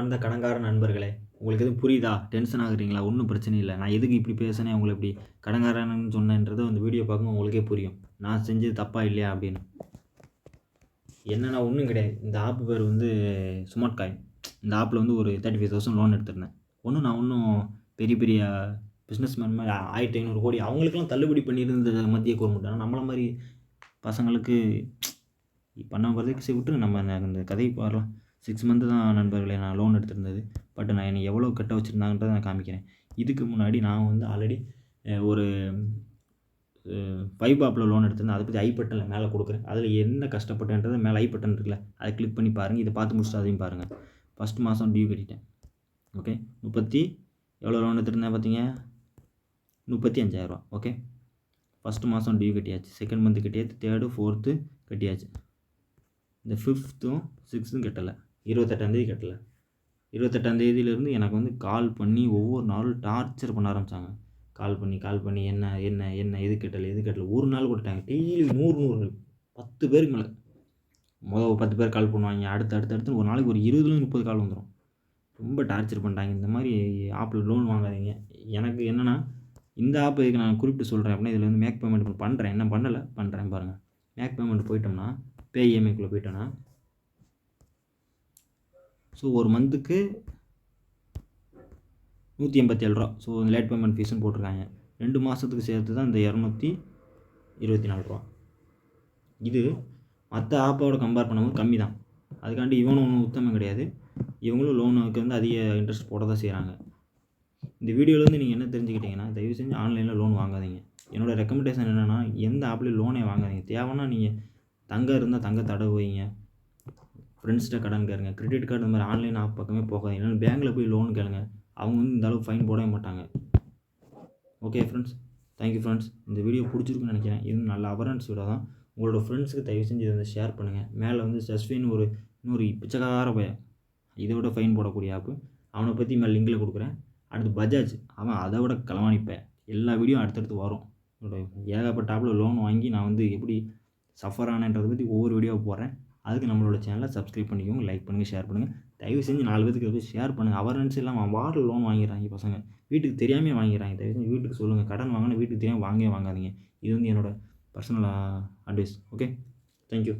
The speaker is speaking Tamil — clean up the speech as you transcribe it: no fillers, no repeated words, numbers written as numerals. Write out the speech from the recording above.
அன்பார்ந்த கடன்கார நண்பர்களே, உங்களுக்கு எதுவும் புரியுதா? டென்ஷன் ஆகுறீங்களா? ஒண்ணும் பிரச்சனை இல்ல. நான் எதுக்கு இப்படி பேசினேன், உங்கள இப்படி கடன்காரன்னு சொன்னேன்றது அந்த வீடியோ பார்க்கும்போது உங்களுக்கே புரியும். நான் செஞ்சது தப்பா இல்லையா அப்படின்னு. என்னன்னா ஒண்ணும் கிடையாது. இந்த ஆப் பேர் வந்து ஸ்மார்ட் காயின். இந்த ஆப்ல வந்து ஒரு 35,000 லோன் எடுத்திருந்தேன். நான் ஒண்ணும் பெரிய பெரிய பிசினஸ்மேன் மாரி 1500 கோடி அவங்களுக்கெல்லாம் தள்ளுபடி பண்ணியிருந்தது மத்திய கவர்மெண்ட். ஆனா நம்மள மாரி பசங்களுக்கு பண்ண பிறகு சரி விட்டுருங்க. நம்ம இந்த கதைக்கு வரலாம். 6 மந்த் தான் நண்பர்களே நான் லோன் எடுத்திருந்தது. பட் நான் என்னை எவ்வளோ கட்ட வச்சுருந்தாங்கன்றத நான் காமிக்கிறேன். இதுக்கு முன்னாடி நான் வந்து ஆல்ரெடி ஒரு ஃபைவ் ஆப்பில் லோன் எடுத்திருந்தேன். அதை பற்றி ஐ பட்டனில் மேலே கொடுக்குறேன். அதில் என்ன கஷ்டப்பட்டேன்றதை மேலே ஐ பட்டன் இருக்குல்ல, அதை கிளிக் பண்ணி பாருங்கள். இதை பார்த்து முடிச்சுட்டு அதையும் பாருங்கள். ஃபஸ்ட் மாதம் டியூ கட்டிட்டேன். ஓகே, எவ்வளோ லோன் எடுத்திருந்தேன் பார்த்தீங்க? 35,000 ஓகே, ஃபஸ்ட்டு மாதம் டியூ கட்டியாச்சு. செகண்ட் மந்த் கட்டியாச்சு. தேர்டு, ஃபோர்த்து கட்டியாச்சு. இந்த 5த்தும் 6த்தும் கட்டலை. 28ஆந்தேதி கட்டலை. 28ஆந்தேதியிலேருந்து எனக்கு வந்து கால் பண்ணி ஒவ்வொரு நாளும் டார்ச்சர் பண்ண ஆரம்பித்தாங்க. கால் பண்ணி என்ன எது கட்டலை ஒரு நாள் கொடுத்தாங்க. டெய்லி 100 10 பேருக்கு மேலே. மொதல் 10 பேர் கால் பண்ணுவாங்க. அடுத்து ஒரு நாளைக்கு ஒரு 20லேருந்து 30 கால் வந்துடும். ரொம்ப டார்ச்சர் பண்ணிட்டாங்க. இந்த மாதிரி ஆப்பில் லோன் வாங்காதீங்க. எனக்கு என்னென்னா இந்த ஆப் இதுக்கு நான் குறிப்பிட்டு சொல்கிறேன் அப்படின்னா, இதில் வந்து மேக் பேமெண்ட் பண்ணுறேன். என்ன பண்ணலை பண்ணுறேன் பாருங்கள். மேக் பேமெண்ட் போயிட்டோம்னா பே இஎம்ஐக்குள்ளே போயிட்டோன்னா, ஸோ ஒரு மந்த்துக்கு 187 ஸோ லேட் பேமெண்ட் ஃபீஸ்னு போட்டிருக்காங்க. 2 மாதத்துக்கு சேர்த்து தான் இந்த 224 இது மற்ற ஆப்போட கம்பேர் பண்ணும்போது கம்மி தான். அதுக்காண்டி இவனும் ஒன்றும் உத்தமம் கிடையாது. இவங்களும் லோனுக்கு வந்து அதிக இன்ட்ரெஸ்ட் போட தான் செய்கிறாங்க. இந்த வீடியோவிலேருந்து நீங்கள் என்ன தெரிஞ்சுக்கிட்டீங்கன்னா, தயவு செஞ்சு ஆன்லைனில் லோன் வாங்காதீங்க. என்னோடய ரெக்கமெண்டேஷன் என்னென்னா, எந்த ஆப்லேயும் லோனே வாங்காதீங்க. தேவைன்னா நீங்கள் தங்கம் இருந்தால் தங்க தடவை வைங்க. ஃப்ரெண்ட்ஸ்கிட்ட கடன் கேளுங்க. கிரெடிட் கார்டு இந்த மாதிரி ஆன்லைன் ஆப் பக்கமே போகாதீங்க. இல்லைன்னா பேங்க்கில் போய் லோன் கேளுங்க. அவங்க வந்து இந்த அளவுக்கு ஃபைன் போடவே மாட்டாங்க. Okay friends, thank you friends. இந்த வீடியோ பிடிச்சிருக்குன்னு நினைக்கிறேன். இது நல்ல அவேர்னஸ் வீடியோ தான். உங்களோட ஃப்ரெண்ட்ஸுக்கு தயவு செஞ்சு இதை வந்து ஷேர் பண்ணுங்கள். மேலே வந்து சஸ்வின் இன்னொரு பிச்சைக்கார பையன், இதை விட ஃபைன் போடக்கூடிய ஆப்பு, அவனை பற்றி மேலே லிங்கில் கொடுக்குறேன். அடுத்து பஜாஜ், அவன் அதை விட களவாணிப்பேன். எல்லா வீடியோ அடுத்தடுத்து வரும். ஏகப்பட்ட ஆப்பில் லோன் வாங்கி நான் வந்து எப்படி சஃபர் ஆனேன்றதை பற்றி ஒவ்வொரு வீடியோவை போடுறேன். அதுக்கு நம்மளோட சேனலை சப்ஸ்கிரைப் பண்ணிக்கோங்க, லைக் பண்ணுங்கள், ஷேர் பண்ணுங்கள். தயவு செஞ்சு 4 பேருக்கு போய் ஷேர் பண்ணுங்கள். அவேர்னஸ் இல்லாமல் வாரில் லோன் வாங்கிடுறாங்க பசங்க. வீட்டுக்கு தெரியாமல் வாங்கிடுறாங்க. தயவு செஞ்சு வீட்டுக்கு சொல்லுங்கள். கடன் வாங்கினா வீட்டுக்கு தெரியாமல் வாங்காதீங்க. இது வந்து என்னோட பர்சனல் அட்வைஸ். Okay, thank you.